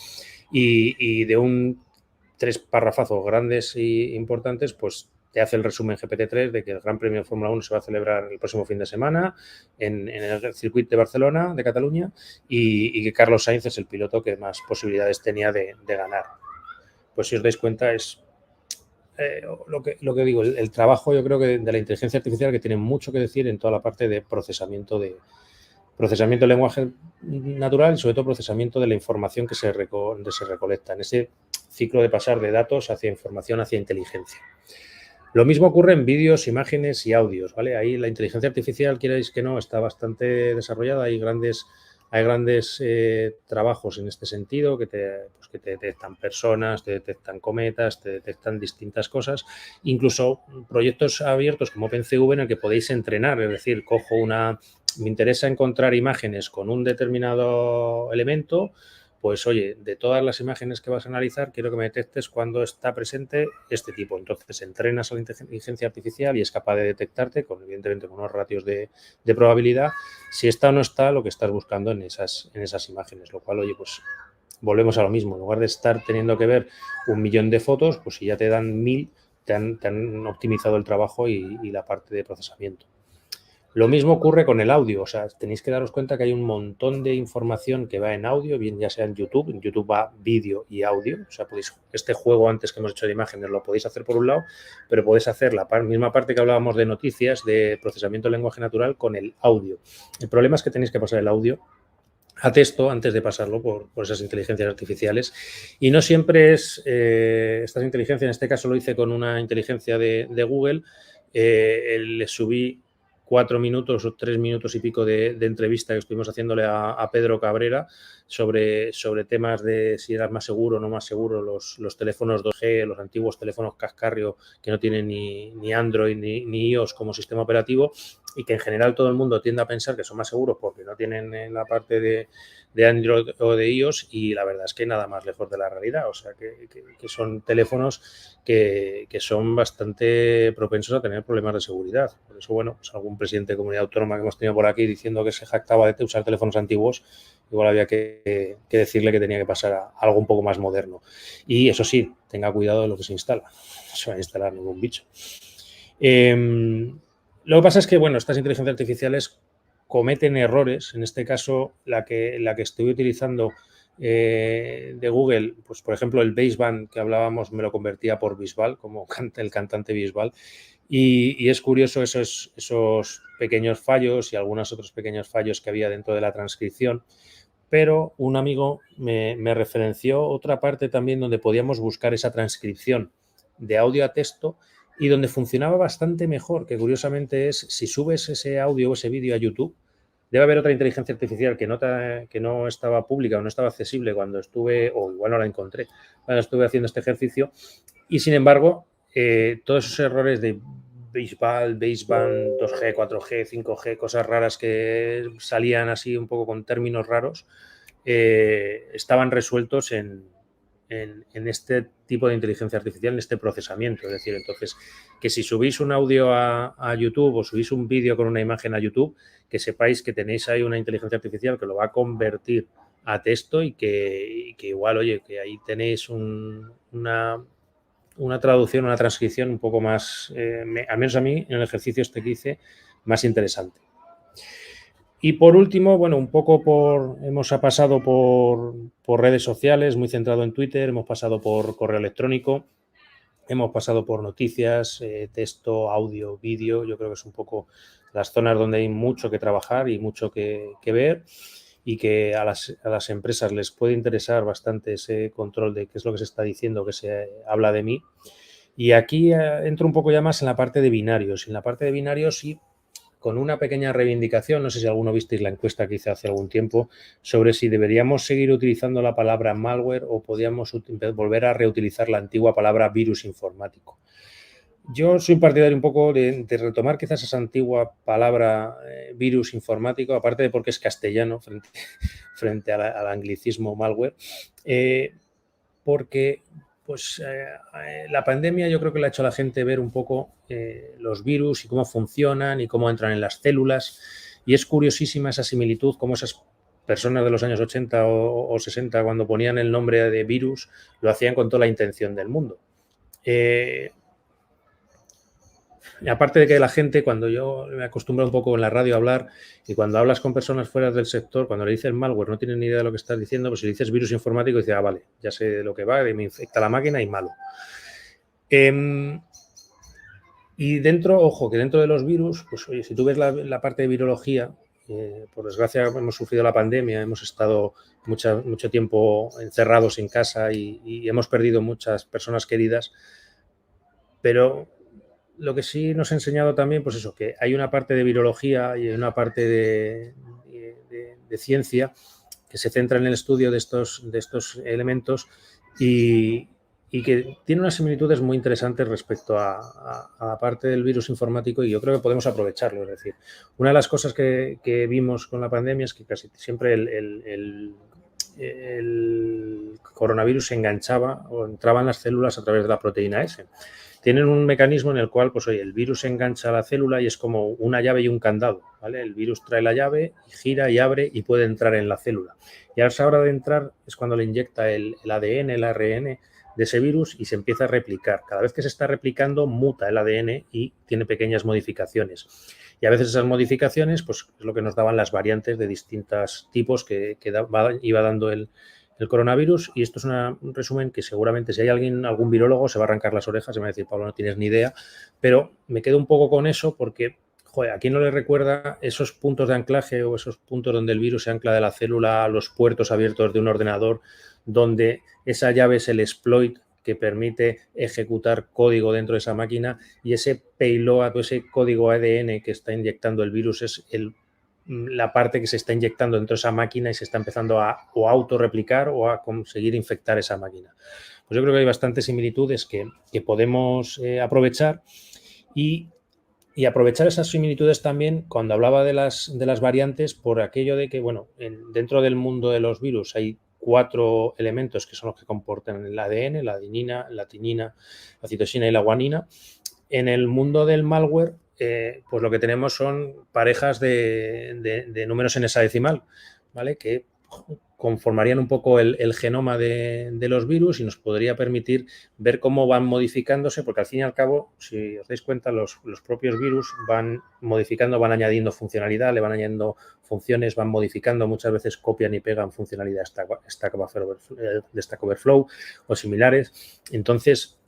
y de 3 párrafos grandes e importantes, pues te hace el resumen GPT-3 de que el Gran Premio de Fórmula 1 se va a celebrar el próximo fin de semana en el circuito de Barcelona, de Cataluña, y que Carlos Sainz es el piloto que más posibilidades tenía de ganar. Pues si os dais cuenta es lo que digo, el trabajo yo creo que de la inteligencia artificial que tiene mucho que decir en toda la parte de procesamiento del lenguaje natural y sobre todo procesamiento de la información que se recolecta en ese ciclo de pasar de datos hacia información, hacia inteligencia. Lo mismo ocurre en vídeos, imágenes y audios, ¿vale? Ahí la inteligencia artificial, queráis que no, está bastante desarrollada. Hay grandes trabajos en este sentido que te detectan personas, te detectan cometas, te detectan distintas cosas. Incluso proyectos abiertos como OpenCV en el que podéis entrenar, es decir, me interesa encontrar imágenes con un determinado elemento, pues oye, de todas las imágenes que vas a analizar, quiero que me detectes cuando está presente este tipo. Entonces, entrenas a la inteligencia artificial y es capaz de detectarte, evidentemente con unos ratios de probabilidad, si está o no está lo que estás buscando en esas imágenes. Lo cual, oye, pues volvemos a lo mismo. En lugar de estar teniendo que ver 1.000.000 de fotos, pues si ya te dan 1.000, te han optimizado el trabajo y la parte de procesamiento. Lo mismo ocurre con el audio, o sea, tenéis que daros cuenta que hay un montón de información que va en audio, bien ya sea en YouTube va vídeo y audio, o sea, este juego antes que hemos hecho de imágenes lo podéis hacer por un lado, pero podéis hacer la misma parte que hablábamos de noticias, de procesamiento del lenguaje natural con el audio. El problema es que tenéis que pasar el audio a texto antes de pasarlo por esas inteligencias artificiales y no siempre es estas inteligencias, en este caso lo hice con una inteligencia de Google, le subí 4 minutos o 3 minutos y pico de entrevista que estuvimos haciéndole a Pedro Cabrera sobre temas de si era más seguro o no más seguro los teléfonos 2G, los antiguos teléfonos cascarrio que no tienen ni Android ni iOS como sistema operativo y que en general todo el mundo tiende a pensar que son más seguros porque no tienen la parte de Android o de iOS y la verdad es que nada más lejos de la realidad, o sea que son teléfonos que son bastante propensos a tener problemas de seguridad. Por eso, bueno, pues algún presidente de comunidad autónoma que hemos tenido por aquí diciendo que se jactaba de usar teléfonos antiguos, igual había que decirle que tenía que pasar a algo un poco más moderno. Y eso sí, tenga cuidado de lo que se instala. No se va a instalar ningún bicho. Lo que pasa es que, bueno, estas inteligencias artificiales cometen errores. En este caso, la que estoy utilizando de Google, pues por ejemplo el baseband que hablábamos me lo convertía por Bisbal, como el cantante Bisbal, y es curioso esos pequeños fallos y algunos otros pequeños fallos que había dentro de la transcripción, pero un amigo me referenció otra parte también donde podíamos buscar esa transcripción de audio a texto y donde funcionaba bastante mejor, que curiosamente es si subes ese audio o ese vídeo a YouTube, debe haber otra inteligencia artificial que no estaba pública o no estaba accesible cuando estuve, o igual no la encontré, cuando estuve haciendo este ejercicio. Y sin embargo, todos esos errores de baseband, 2G, 4G, 5G, cosas raras que salían así un poco con términos raros, estaban resueltos en este tipo de inteligencia artificial, en este procesamiento. Es decir, entonces, que si subís un audio a YouTube o subís un vídeo con una imagen a YouTube, que sepáis que tenéis ahí una inteligencia artificial que lo va a convertir a texto y que igual, oye, que ahí tenéis una traducción, una transcripción un poco más, al menos a mí, en el ejercicio este que hice, más interesante. Y por último, bueno, un poco hemos pasado por redes sociales, muy centrado en Twitter, hemos pasado por correo electrónico, hemos pasado por noticias, texto, audio, vídeo. Yo creo que es un poco las zonas donde hay mucho que trabajar y mucho que ver y que a las empresas les puede interesar bastante ese control de qué es lo que se está diciendo, que se habla de mí. Y aquí entro un poco ya más en la parte de binarios. En la parte de binarios sí, con una pequeña reivindicación, no sé si alguno visteis la encuesta que hice hace algún tiempo, sobre si deberíamos seguir utilizando la palabra malware o podíamos volver a reutilizar la antigua palabra virus informático. Yo soy partidario un poco de retomar quizás esa antigua palabra virus informático, aparte de porque es castellano frente al anglicismo malware, porque pues la pandemia yo creo que le ha hecho a la gente ver un poco los virus y cómo funcionan y cómo entran en las células. Y es curiosísima esa similitud, cómo esas personas de los años 80 o 60, cuando ponían el nombre de virus, lo hacían con toda la intención del mundo. Y aparte de que la gente, cuando yo me acostumbro un poco en la radio a hablar, y cuando hablas con personas fuera del sector, cuando le dices malware, no tienen ni idea de lo que estás diciendo, pues si le dices virus informático, dice, vale, ya sé de lo que va, me infecta la máquina y malo. Y dentro, ojo, que dentro de los virus, pues oye, si tú ves la parte de virología, por desgracia hemos sufrido la pandemia, hemos estado mucho tiempo encerrados en casa y hemos perdido muchas personas queridas, pero lo que sí nos ha enseñado también, pues eso, que hay una parte de virología y hay una parte de ciencia que se centra en el estudio de estos elementos y que tiene unas similitudes muy interesantes respecto a la parte del virus informático y yo creo que podemos aprovecharlo. Es decir, una de las cosas que vimos con la pandemia es que casi siempre el coronavirus se enganchaba o entraba en las células a través de la proteína S. Tienen un mecanismo en el cual, pues oye, el virus se engancha a la célula y es como una llave y un candado, ¿vale? El virus trae la llave, gira y abre y puede entrar en la célula. Y a esa hora de entrar es cuando le inyecta el ADN, el ARN de ese virus y se empieza a replicar. Cada vez que se está replicando, muta el ADN y tiene pequeñas modificaciones. Y a veces esas modificaciones, pues es lo que nos daban las variantes de distintos tipos que iba dando el coronavirus, y esto es un resumen que seguramente si hay algún virólogo se va a arrancar las orejas y me va a decir, Pablo, no tienes ni idea, pero me quedo un poco con eso porque, joder, ¿a quién no le recuerda esos puntos de anclaje o esos puntos donde el virus se ancla de la célula a los puertos abiertos de un ordenador, donde esa llave es el exploit que permite ejecutar código dentro de esa máquina y ese payload o ese código ADN que está inyectando el virus es la parte que se está inyectando dentro de esa máquina y se está empezando a autorreplicar o a conseguir infectar esa máquina? Pues yo creo que hay bastantes similitudes que podemos aprovechar y aprovechar esas similitudes también cuando hablaba de las variantes por aquello de que, bueno, dentro del mundo de los virus hay 4 elementos que son los que comportan el ADN, la adenina, la timina, la citosina y la guanina. En el mundo del malware, pues lo que tenemos son parejas de números en hexadecimal, ¿vale? Que conformarían un poco el genoma de los virus y nos podría permitir ver cómo van modificándose, porque al fin y al cabo, si os dais cuenta, los propios virus van modificando, van añadiendo funcionalidad, le van añadiendo funciones, van modificando, muchas veces copian y pegan funcionalidad de Stack Overflow o similares. Entonces,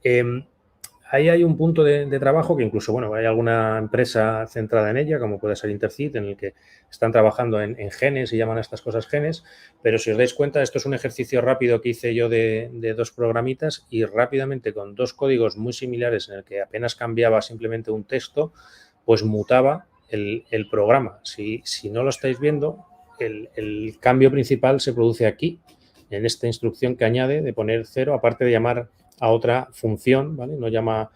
ahí hay un punto de trabajo que incluso, bueno, hay alguna empresa centrada en ella, como puede ser Intercit, en el que están trabajando en genes y llaman a estas cosas genes, pero si os dais cuenta, esto es un ejercicio rápido que hice yo de 2 programitas y rápidamente con 2 códigos muy similares en el que apenas cambiaba simplemente un texto, pues mutaba el programa. Si no lo estáis viendo, el cambio principal se produce aquí, en esta instrucción que añade de poner 0, aparte de llamar a otra función, ¿vale? Una llama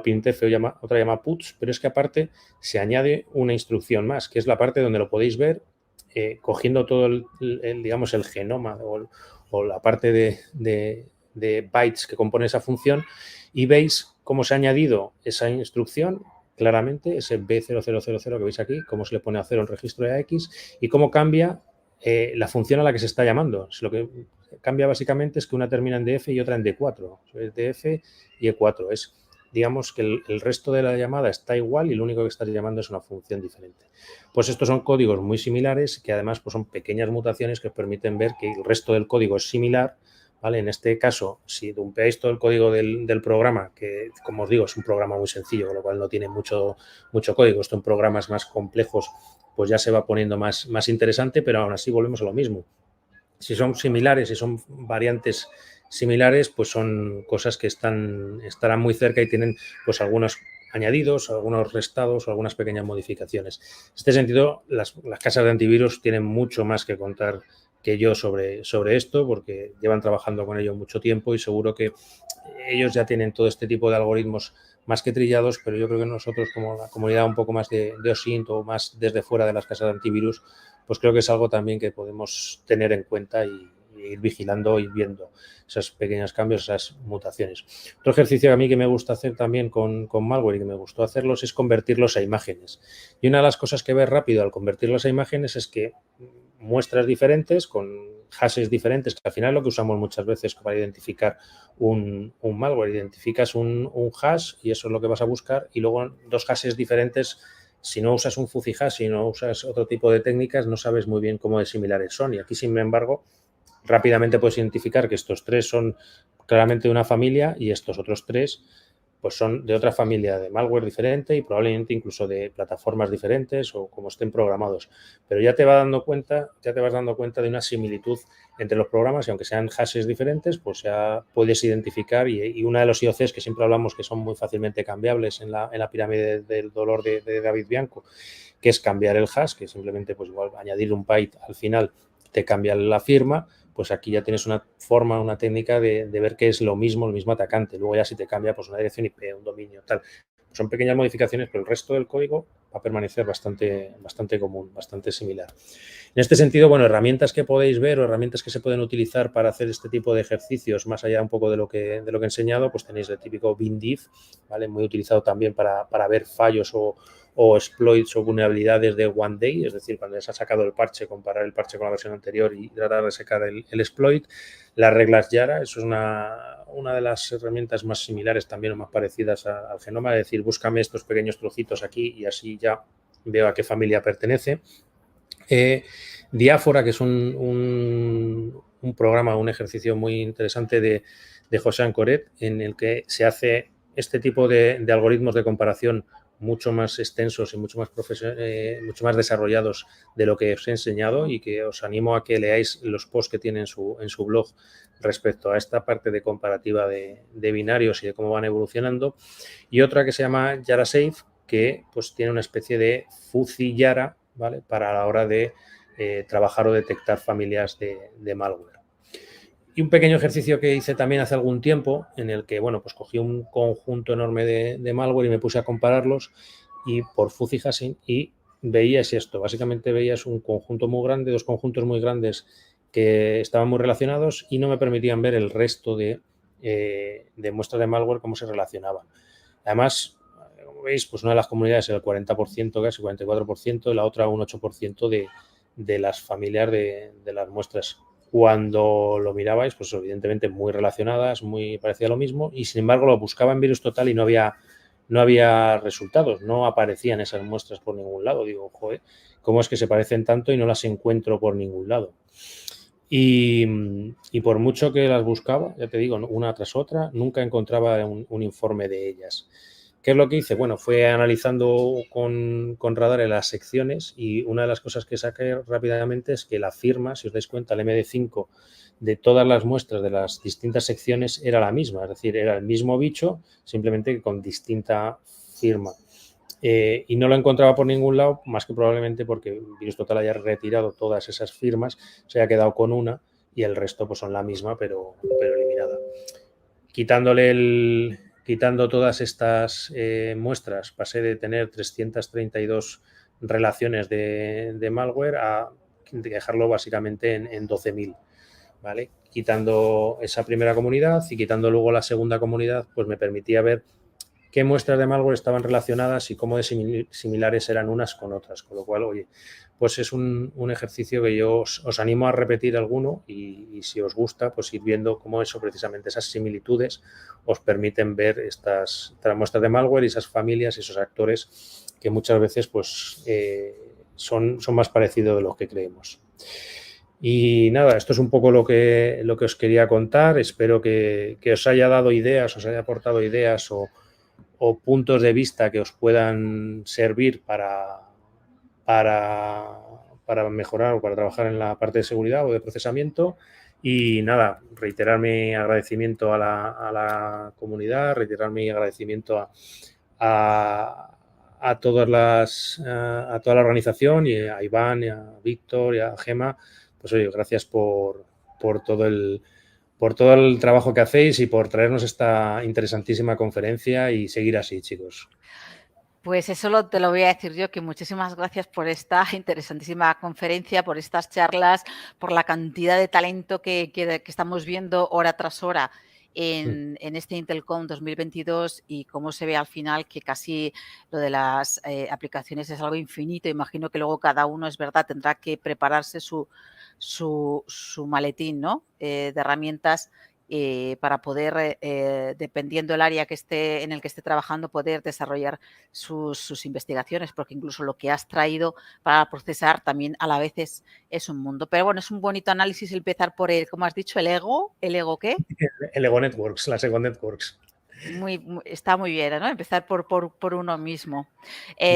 printf, otra llama puts, pero es que aparte se añade una instrucción más, que es la parte donde lo podéis ver cogiendo todo digamos, el genoma o la parte de bytes que compone esa función y veis cómo se ha añadido esa instrucción claramente, ese B0000 que veis aquí, cómo se le pone a 0 en registro de AX y cómo cambia la función a la que se está llamando. Lo que cambia básicamente es que una termina en DF y otra en D4. Es DF y E4. Es, digamos, que el resto de la llamada está igual y lo único que estás llamando es una función diferente. Pues estos son códigos muy similares que además pues, son pequeñas mutaciones que os permiten ver que el resto del código es similar, ¿vale? En este caso, si dumpeáis todo el código del programa, que como os digo es un programa muy sencillo, con lo cual no tiene mucho código, esto en programas más complejos pues ya se va poniendo más interesante, pero aún así volvemos a lo mismo. Si son similares, si son variantes similares, pues son cosas que estarán muy cerca y tienen pues algunos añadidos, algunos restados o algunas pequeñas modificaciones. En este sentido, las casas de antivirus tienen mucho más que contar que yo sobre esto, porque llevan trabajando con ello mucho tiempo y seguro que ellos ya tienen todo este tipo de algoritmos más que trillados, pero yo creo que nosotros como la comunidad un poco más de OSINT o más desde fuera de las casas de antivirus, pues creo que es algo también que podemos tener en cuenta y ir vigilando y viendo esos pequeños cambios, esas mutaciones. Otro ejercicio que a mí que me gusta hacer también con malware y que me gustó hacerlos es convertirlos a imágenes. Y una de las cosas que ves rápido al convertirlos a imágenes es que muestras diferentes, con hashes diferentes, que al final es lo que usamos muchas veces para identificar un malware. Identificas un hash y eso es lo que vas a buscar, y luego 2 hashes diferentes. Si no usas un fuzzy hash, si no usas otro tipo de técnicas, no sabes muy bien cómo de similares son. Y aquí, sin embargo, rápidamente puedes identificar que estos 3 son claramente de una familia y estos otros 3 pues son de otra familia de malware diferente y probablemente incluso de plataformas diferentes o como estén programados. Pero ya te vas dando cuenta de una similitud entre los programas, y aunque sean hashes diferentes, pues ya puedes identificar, y una de los IOCs que siempre hablamos que son muy fácilmente cambiables en la pirámide del dolor de David Bianco, que es cambiar el hash, que simplemente pues igual añadir un byte al final te cambia la firma. Pues aquí ya tienes una forma, una técnica de ver que es lo mismo atacante. Luego ya si te cambia pues una dirección IP, un dominio, tal. Son pequeñas modificaciones, pero el resto del código va a permanecer bastante común, bastante similar. En este sentido, bueno, herramientas que podéis ver o herramientas que se pueden utilizar para hacer este tipo de ejercicios, más allá un poco de lo que he enseñado, pues tenéis el típico bindiff, ¿vale? Muy utilizado también para ver fallos o exploits o vulnerabilidades de one day, es decir, cuando ya se ha sacado el parche, comparar el parche con la versión anterior y tratar de sacar el exploit. Las reglas Yara, eso es una de las herramientas más similares también o más parecidas al genoma, es decir, búscame estos pequeños trocitos aquí y así ya veo a qué familia pertenece. Diáfora, que es un programa, un ejercicio muy interesante de José Ancoret, en el que se hace este tipo de algoritmos de comparación mucho más extensos y mucho más desarrollados de lo que os he enseñado, y que os animo a que leáis los posts que tiene en su blog respecto a esta parte de comparativa de binarios y de cómo van evolucionando. Y otra que se llama YaraSafe, que pues tiene una especie de fuzzy Yara, ¿vale? Para la hora de trabajar o detectar familias de malware. Y un pequeño ejercicio que hice también hace algún tiempo, en el que, bueno, pues cogí un conjunto enorme de malware y me puse a compararlos y por fuzzy hashing, y veías esto. Básicamente veías un conjunto muy grande, 2 conjuntos muy grandes que estaban muy relacionados y no me permitían ver el resto de muestras de malware, cómo se relacionaban. Además, como veis, pues una de las comunidades era el 40%, casi 44%, la otra un 8% de las familias de las muestras. Cuando lo mirabais, pues evidentemente muy relacionadas, muy parecía lo mismo, y sin embargo lo buscaba en Virus Total y no había resultados, no aparecían esas muestras por ningún lado. Digo, joder, ¿cómo es que se parecen tanto y no las encuentro por ningún lado? Y por mucho que las buscaba, ya te digo, una tras otra, nunca encontraba un informe de ellas. ¿Qué es lo que hice? Bueno, fue analizando con Radar las secciones, y una de las cosas que saqué rápidamente es que la firma, si os dais cuenta, el MD5 de todas las muestras de las distintas secciones era la misma, es decir, era el mismo bicho, simplemente con distinta firma. Y no lo encontraba por ningún lado, más que probablemente porque Virus Total haya retirado todas esas firmas, se haya quedado con una y el resto pues son la misma, pero eliminada. Quitando todas estas muestras, pasé de tener 332 relaciones de malware a dejarlo básicamente en 12.000, ¿vale? Quitando esa primera comunidad y quitando luego la segunda comunidad, pues me permitía ver qué muestras de malware estaban relacionadas y cómo de similares eran unas con otras. Con lo cual, oye, pues es un ejercicio que yo os animo a repetir alguno, y si os gusta, pues ir viendo cómo eso, precisamente esas similitudes, os permiten ver estas muestras de malware y esas familias y esos actores que muchas veces pues son más parecidos de lo que creemos. Y nada, esto es un poco lo que os quería contar. Espero que os haya dado ideas, os haya aportado ideas o puntos de vista que os puedan servir para mejorar o para trabajar en la parte de seguridad o de procesamiento. Y nada, reiterar mi agradecimiento a la comunidad, reiterar mi agradecimiento a toda la organización, y a Iván, y a Víctor, y a Gema. Pues oye, gracias por todo el trabajo que hacéis y por traernos esta interesantísima conferencia, y seguir así, chicos. Pues eso te lo voy a decir yo, que muchísimas gracias por esta interesantísima conferencia, por estas charlas, por la cantidad de talento que estamos viendo hora tras hora en este Intelcom 2022 y cómo se ve al final que casi lo de las aplicaciones es algo infinito. Imagino que luego cada uno, es verdad, tendrá que prepararse su maletín, ¿no? De herramientas para poder, dependiendo del área en el que esté trabajando, poder desarrollar sus investigaciones, porque incluso lo que has traído para procesar también a la vez es un mundo. Pero bueno, es un bonito análisis empezar por el, como has dicho, el ego. ¿El ego qué? El Ego Networks, las Ego Networks. Está muy bien, ¿no? Empezar por uno mismo.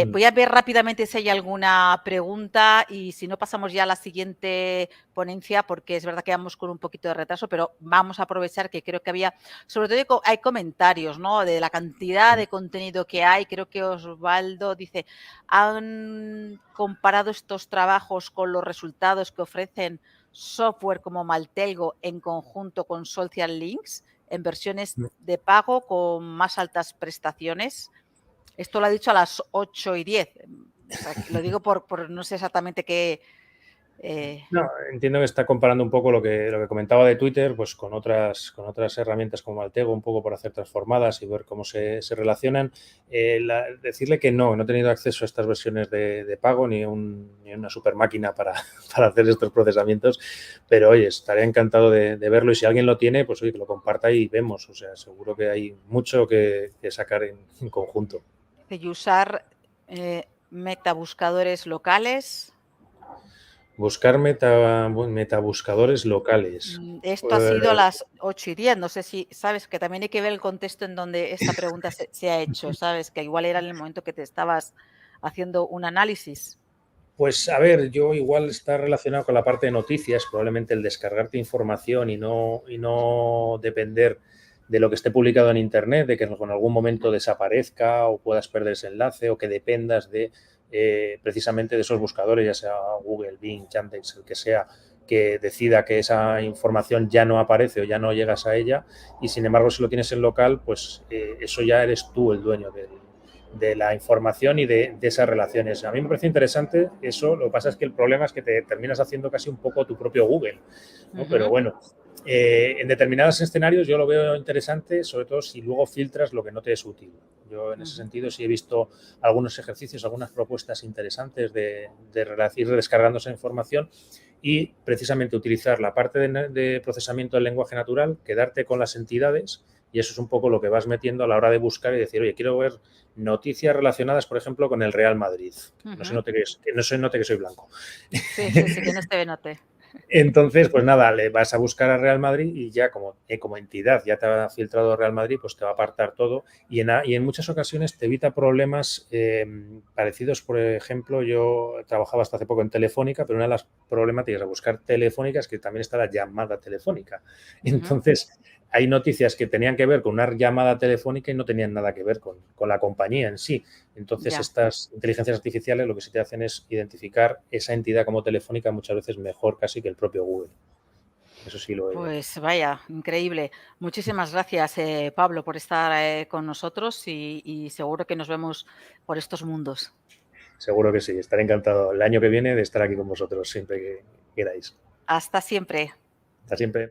Voy a ver rápidamente si hay alguna pregunta y si no pasamos ya a la siguiente ponencia, porque es verdad que vamos con un poquito de retraso, pero vamos a aprovechar que creo que había, sobre todo hay comentarios, ¿no? De la cantidad de contenido que hay. Creo que Osvaldo dice, ¿han comparado estos trabajos con los resultados que ofrecen software como Maltelgo en conjunto con Social Links en versiones de pago con más altas prestaciones? Esto lo ha dicho a las 8:10. O sea, lo digo por no sé exactamente qué. No, entiendo que está comparando un poco lo que comentaba de Twitter, pues con otras herramientas como Maltego, un poco por hacer transformadas y ver cómo se relacionan. Decirle que no he tenido acceso a estas versiones de pago ni una super máquina para hacer estos procesamientos, pero oye, estaría encantado de verlo y si alguien lo tiene, pues oye, que lo comparta y vemos. O sea, seguro que hay mucho que sacar en conjunto. Y usar metabuscadores locales. Buscar metabuscadores locales. Esto ha sido a las 8:10. No sé si sabes que también hay que ver el contexto en donde esta pregunta se ha hecho, ¿sabes? Que igual era en el momento que te estabas haciendo un análisis. Pues a ver, yo igual está relacionado con la parte de noticias, probablemente el descargarte información y no depender de lo que esté publicado en Internet, de que en algún momento desaparezca o puedas perder ese enlace o que dependas de precisamente de esos buscadores, ya sea Google, Bing, Yandex, el que sea, que decida que esa información ya no aparece o ya no llegas a ella y sin embargo si lo tienes en local, pues eso ya eres tú el dueño de la información y de esas relaciones. A mí me parece interesante eso, lo que pasa es que el problema es que te terminas haciendo casi un poco tu propio Google, ¿no? Pero bueno, en determinados escenarios yo lo veo interesante, sobre todo si luego filtras lo que no te es útil. Yo en ese sentido sí he visto algunos ejercicios, algunas propuestas interesantes de ir descargando esa información y precisamente utilizar la parte de procesamiento del lenguaje natural, quedarte con las entidades y eso es un poco lo que vas metiendo a la hora de buscar y decir, oye, quiero ver noticias relacionadas, por ejemplo, con el Real Madrid. No se note que soy blanco. Sí, que no se note. Entonces, pues nada, le vas a buscar a Real Madrid y ya como entidad ya te ha filtrado Real Madrid, pues te va a apartar todo y en muchas ocasiones te evita problemas parecidos. Por ejemplo, yo trabajaba hasta hace poco en Telefónica, pero una de las problemáticas a buscar Telefónica es que también está la llamada telefónica. Entonces, hay noticias que tenían que ver con una llamada telefónica y no tenían nada que ver con la compañía en sí. Entonces, estas inteligencias artificiales lo que sí te hacen es identificar esa entidad como Telefónica muchas veces mejor casi que el propio Google. Eso sí lo he. Pues vaya, increíble. Muchísimas gracias, Pablo, por estar con nosotros y seguro que nos vemos por estos mundos. Seguro que sí. Estaré encantado el año que viene de estar aquí con vosotros siempre que queráis. Hasta siempre. Hasta siempre.